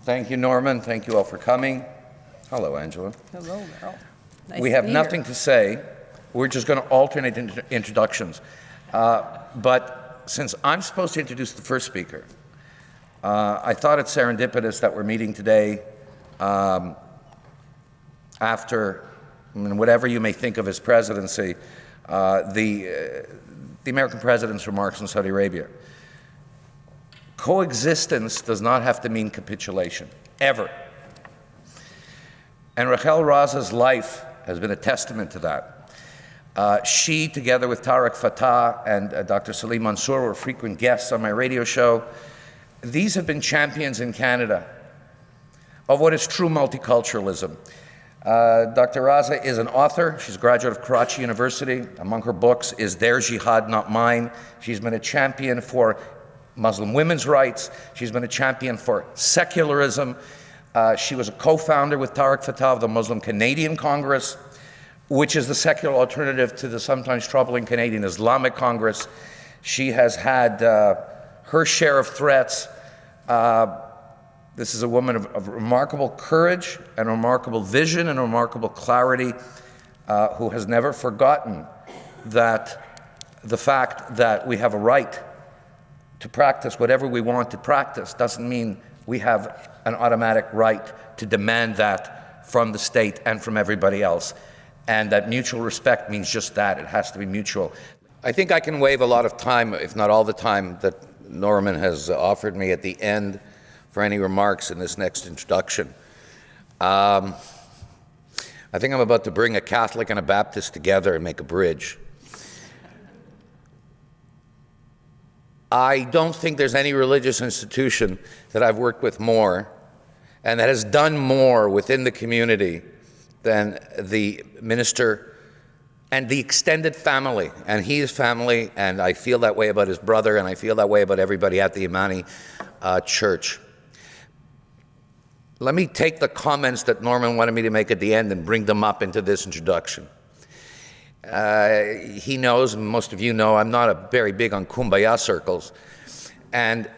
Thank you, Norman. Thank you all for coming. Hello, Angela. Hello, Beryl. Nice We have nothing to say. We're just going to alternate introductions. But since I'm supposed to introduce the first speaker, I thought it serendipitous that we're meeting today after, whatever you may think of his presidency, the American president's remarks in Saudi Arabia. Coexistence does not have to mean capitulation, ever. And Rachel Raza's life has been a testament to that. She, together with Tariq Fatah and Dr. Salim Mansour, were frequent guests on my radio show. These have been champions in Canada of what is true multiculturalism. Dr. Raza is an author. She's a graduate of Karachi University. Among her books is Their Jihad, Not Mine. She's been a champion for Muslim women's rights. She's been a champion for secularism. She was a co-founder with Tariq Fatah of the Muslim Canadian Congress, which is the secular alternative to the sometimes troubling Canadian Islamic Congress. She has had her share of threats. This is a woman of remarkable courage and remarkable vision and remarkable clarity, who has never forgotten that the fact that we have a right to practice whatever we want to practice doesn't mean we have an automatic right to demand that from the state and from everybody else. And that mutual respect means just that. It has to be mutual. I think I can waive a lot of time, if not all the time, that Norman has offered me at the end for any remarks in this next introduction. I think I'm about to bring a Catholic and a Baptist together and make a bridge. I don't think there's any religious institution that I've worked with more and that has done more within the community than the minister and the extended family, and his family, and I feel that way about his brother, and I feel that way about everybody at the Imani Church. Let me take the comments that Norman wanted me to make at the end and bring them up into this introduction. He knows, most of you know, I'm not very big on kumbaya circles. And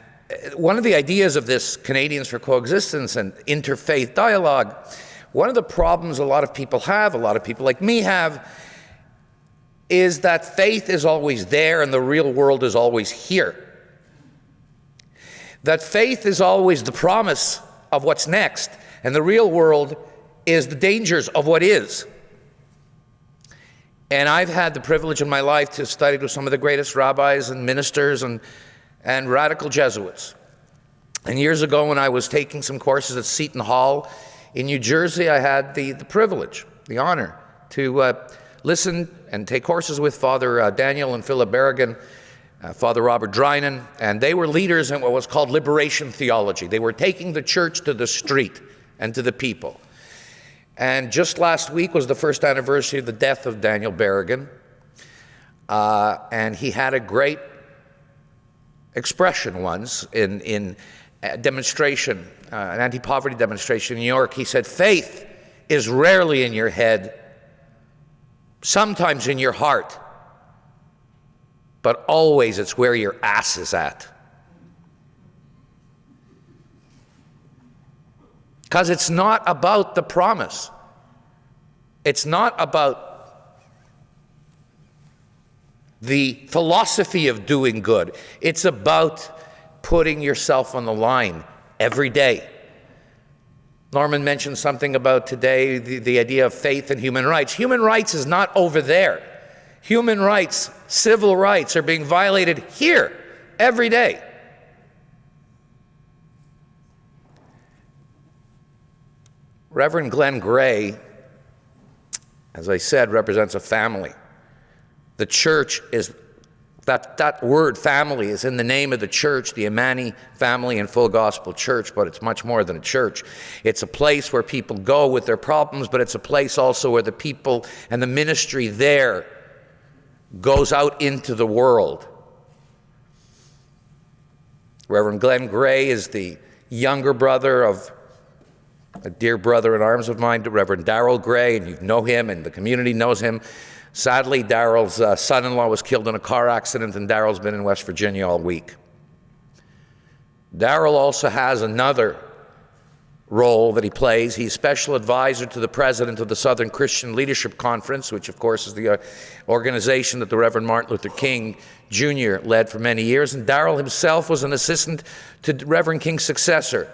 one of the ideas of this Canadians for Coexistence and interfaith dialogue, one of the problems a lot of people have, a lot of people like me have, is that faith is always there and the real world is always here. That faith is always the promise of what's next, and the real world is the dangers of what is. And I've had the privilege in my life to study with some of the greatest rabbis and ministers and radical Jesuits. And years ago, when I was taking some courses at Seton Hall in New Jersey, I had the privilege, the honor, to listen and take courses with Father Daniel and Philip Berrigan, Father Robert Drinan, and they were leaders in what was called liberation theology. They were taking the church to the street and to the people. And just last week was the first anniversary of the death of Daniel Berrigan, and he had a great expression once in a demonstration, an anti-poverty demonstration in New York. He said, "Faith is rarely in your head, sometimes in your heart, but always it's where your ass is at." Because it's not about the promise. It's not about the philosophy of doing good. It's about putting yourself on the line every day. Norman mentioned something about today, the idea of faith and human rights. Human rights is not over there. Human rights, civil rights are being violated here every day. Reverend Glenn Gray, as I said, represents a family. The church is, that word family is in the name of the church, the Imani Family and Full Gospel Church, but it's much more than a church. It's a place where people go with their problems, but it's a place also where the people and the ministry there goes out into the world. Reverend Glenn Gray is the younger brother of a dear brother in arms of mine, Reverend Darrell Gray, and you know him and the community knows him. Sadly, Darrell's son-in-law was killed in a car accident, and Darrell's been in West Virginia all week. Darrell also has another role that he plays. He's special advisor to the president of the Southern Christian Leadership Conference, which of course is the organization that the Reverend Martin Luther King Jr. led for many years. And Darrell himself was an assistant to Reverend King's successor,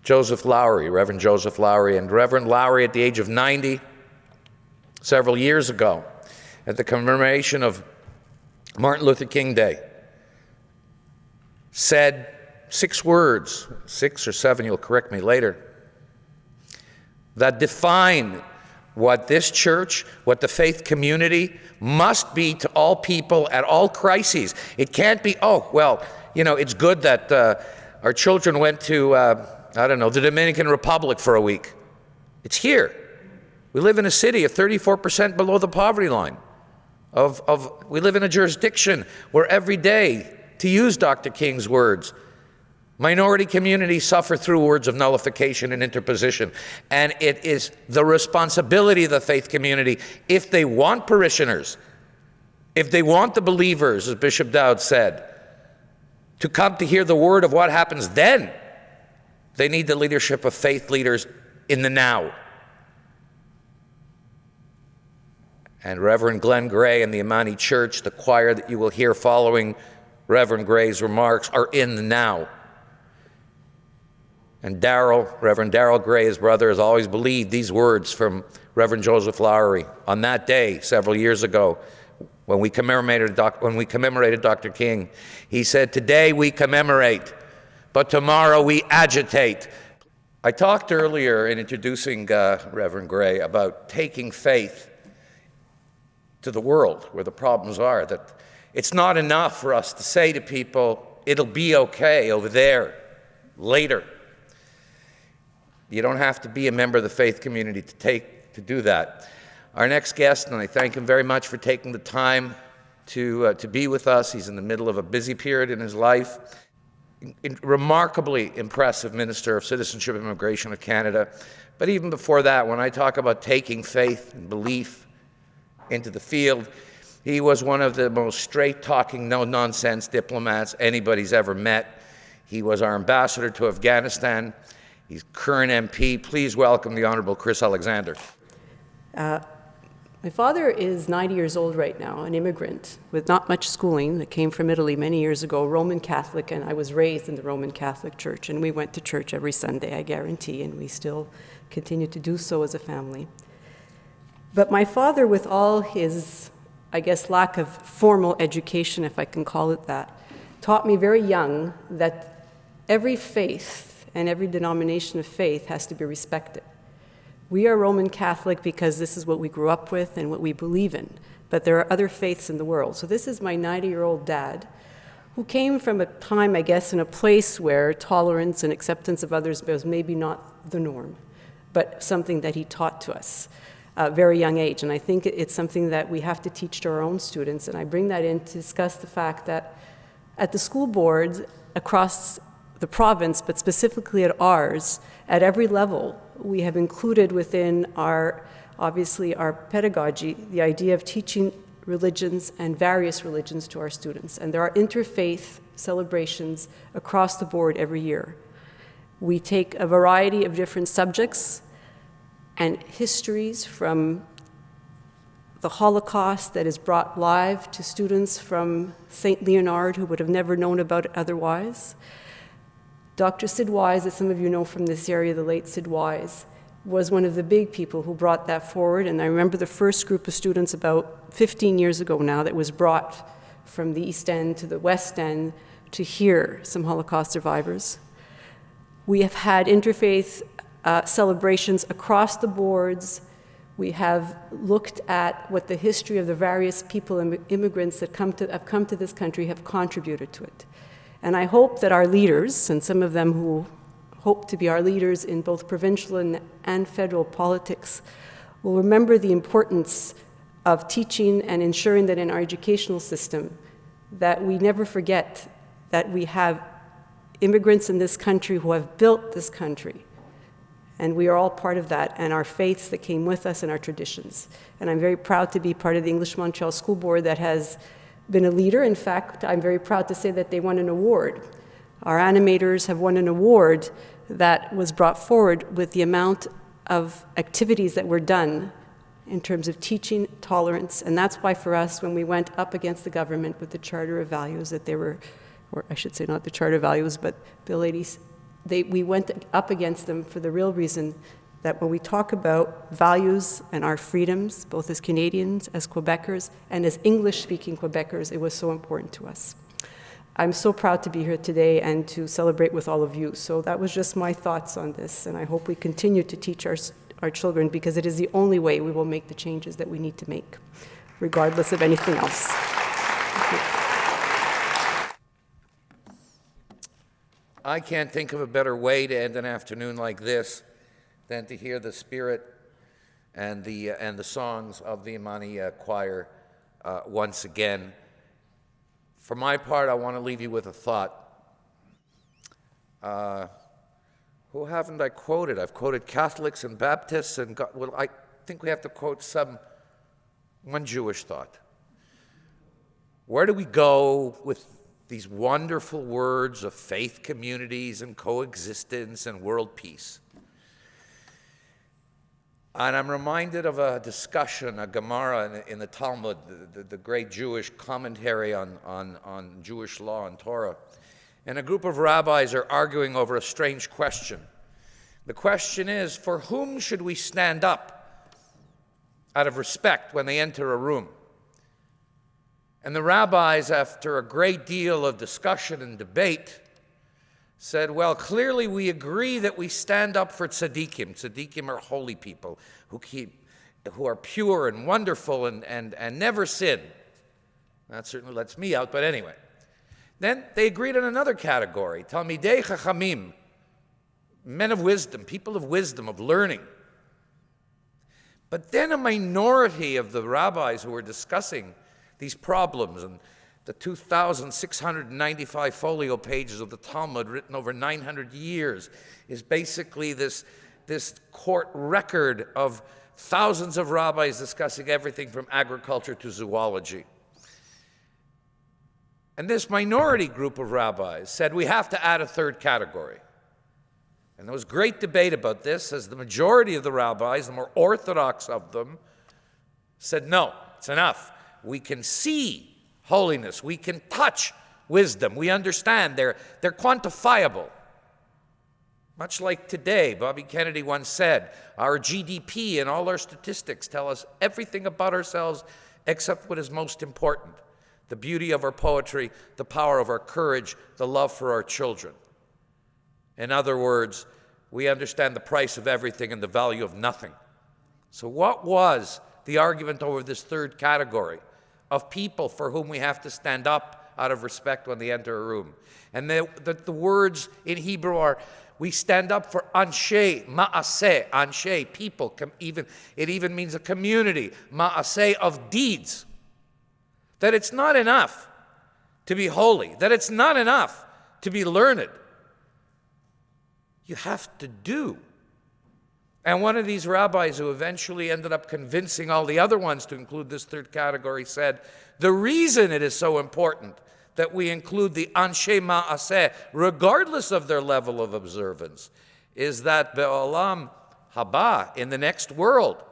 Joseph Lowery, Reverend Joseph Lowery. And Reverend Lowery, at the age of 90, several years ago, at the commemoration of Martin Luther King Day, said 6 words, 6 or 7, you'll correct me later, that define what this church, what the faith community must be to all people at all crises. It can't be, oh, well, you know, it's good that our children went to, I don't know, the Dominican Republic for a week. It's here. We live in a city of 34% below the poverty line. We live in a jurisdiction where every day, to use Dr. King's words, minority communities suffer through words of nullification and interposition. And it is the responsibility of the faith community, if they want parishioners, if they want the believers, as Bishop Dowd said, to come to hear the word of what happens then, they need the leadership of faith leaders in the now. And Reverend Glenn Gray and the Imani Church, the choir that you will hear following Reverend Gray's remarks, are in the now. And Darrell, Reverend Darrell Gray, his brother, has always believed these words from Reverend Joseph Lowery on that day several years ago when we commemorated Dr. King. He said, "Today we commemorate, but tomorrow we agitate." I talked earlier in introducing Reverend Gray about taking faith to the world where the problems are, that it's not enough for us to say to people, it'll be okay over there later. You don't have to be a member of the faith community to do that. Our next guest, and I thank him very much for taking the time to be with us. He's in the middle of a busy period in his life. Remarkably impressive Minister of Citizenship and Immigration of Canada. But even before that, when I talk about taking faith and belief into the field, he was one of the most straight-talking, no-nonsense diplomats anybody's ever met. He was our ambassador to Afghanistan. He's current MP. Please welcome the Honorable Chris Alexander. My father is 90 years old right now, an immigrant with not much schooling that came from Italy many years ago, Roman Catholic, and I was raised in the Roman Catholic Church, and we went to church every Sunday, I guarantee, and we still continue to do so as a family. But my father, with all his, I guess, lack of formal education, if I can call it that, taught me very young that every faith and every denomination of faith has to be respected. We are Roman Catholic because this is what we grew up with and what we believe in, but there are other faiths in the world. So this is my 90-year-old dad, who came from a time, I guess, in a place where tolerance and acceptance of others was maybe not the norm, but something that he taught to us at a very young age. And I think it's something that we have to teach to our own students. And I bring that in to discuss the fact that at the school boards across the province, but specifically at ours, at every level, we have included within our, obviously, our pedagogy, the idea of teaching religions and various religions to our students. And there are interfaith celebrations across the board every year. We take a variety of different subjects and histories from the Holocaust that is brought live to students from St. Leonard who would have never known about it otherwise. Dr. Sid Wise, as some of you know from this area, the late Sid Wise, was one of the big people who brought that forward. And I remember the first group of students about 15 years ago now that was brought from the East End to the West End to hear some Holocaust survivors. We have had interfaith celebrations across the boards. We have looked at what the history of the various people and immigrants that have come to this country have contributed to it. And I hope that our leaders, and some of them who hope to be our leaders in both provincial and federal politics, will remember the importance of teaching and ensuring that in our educational system that we never forget that we have immigrants in this country who have built this country. And we are all part of that, and our faiths that came with us and our traditions. And I'm very proud to be part of the English Montreal School Board that has been a leader. In fact, I'm very proud to say that they won an award Our animators have won an award that was brought forward with the amount of activities that were done in terms of teaching tolerance. And that's why for us, when we went up against the government with the Charter of Values, that they were, or I should say not the Charter of Values, but the ladies, we went up against them for the real reason that when we talk about values and our freedoms, both as Canadians, as Quebecers, and as English-speaking Quebecers, it was so important to us. I'm so proud to be here today and to celebrate with all of you. So that was just my thoughts on this, and I hope we continue to teach our children, because it is the only way we will make the changes that we need to make, regardless of anything else. I can't think of a better way to end an afternoon like this than to hear the spirit and the songs of the Imani choir once again. For my part, I want to leave you with a thought. Who haven't I quoted? I've quoted Catholics and Baptists, and well, I think we have to quote one Jewish thought. Where do we go with these wonderful words of faith communities and coexistence and world peace? And I'm reminded of a discussion, a Gemara in the Talmud, the great Jewish commentary on Jewish law and Torah. And a group of rabbis are arguing over a strange question. The question is, for whom should we stand up out of respect when they enter a room? And the rabbis, after a great deal of discussion and debate, said, well, clearly we agree that we stand up for tzaddikim. Tzaddikim are holy people who are pure and wonderful and never sin. That certainly lets me out, but anyway. Then they agreed on another category, Talmidei Chachamim, men of wisdom, people of wisdom, of learning. But then a minority of the rabbis who were discussing these problems, and the 2,695 folio pages of the Talmud written over 900 years is basically this court record of thousands of rabbis discussing everything from agriculture to zoology. And this minority group of rabbis said we have to add a third category. And there was great debate about this, as the majority of the rabbis, the more orthodox of them, said no, it's enough. We can see holiness. We can touch wisdom. We understand they're quantifiable. Much like today, Bobby Kennedy once said, our GDP and all our statistics tell us everything about ourselves except what is most important: the beauty of our poetry, the power of our courage, the love for our children. In other words, we understand the price of everything and the value of nothing. So what was the argument over this third category of people for whom we have to stand up out of respect when they enter a room? And the words in Hebrew are, we stand up for anshe, ma'aseh, anshe, people. It even means a community, ma'aseh, of deeds. That it's not enough to be holy, that it's not enough to be learned. You have to do. And one of these rabbis, who eventually ended up convincing all the other ones to include this third category, said, the reason it is so important that we include the anshe ma'aseh, regardless of their level of observance, is that be'olam haba, in the next world,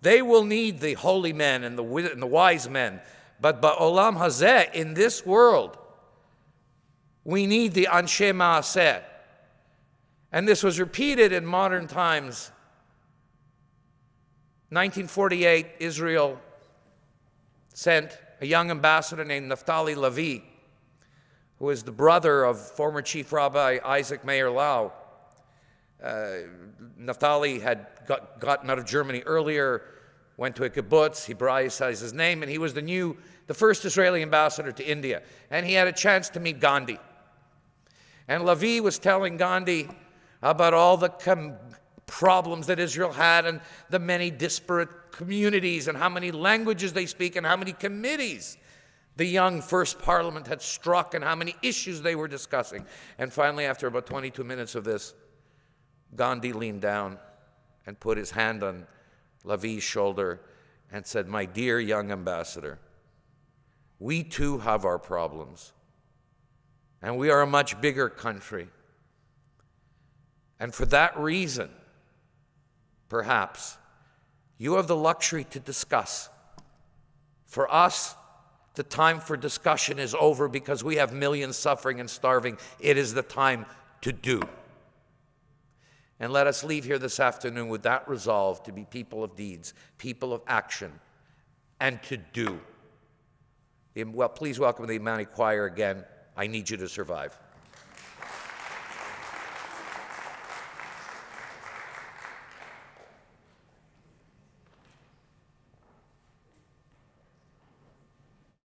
they will need the holy men and the wise men. But be'olam hazeh, in this world, we need the anshe ma'aseh. And this was repeated in modern times. 1948, Israel sent a young ambassador named Naftali Lavie, who is the brother of former Chief Rabbi Isaac Meir Lau. Naftali had gotten out of Germany earlier, went to a kibbutz, Hebraicized his name, and he was the first Israeli ambassador to India. And he had a chance to meet Gandhi. And Lavie was telling Gandhi about all the problems that Israel had and the many disparate communities and how many languages they speak and how many committees the young first parliament had struck and how many issues they were discussing. And finally, after about 22 minutes of this, Gandhi leaned down and put his hand on Lavie's shoulder and said, my dear young ambassador, we too have our problems. And we are a much bigger country. And for that reason, perhaps, you have the luxury to discuss. For us, the time for discussion is over because we have millions suffering and starving. It is the time to do. And let us leave here this afternoon with that resolve to be people of deeds, people of action, and to do. Well, please welcome the Imani Choir again. I need you to survive.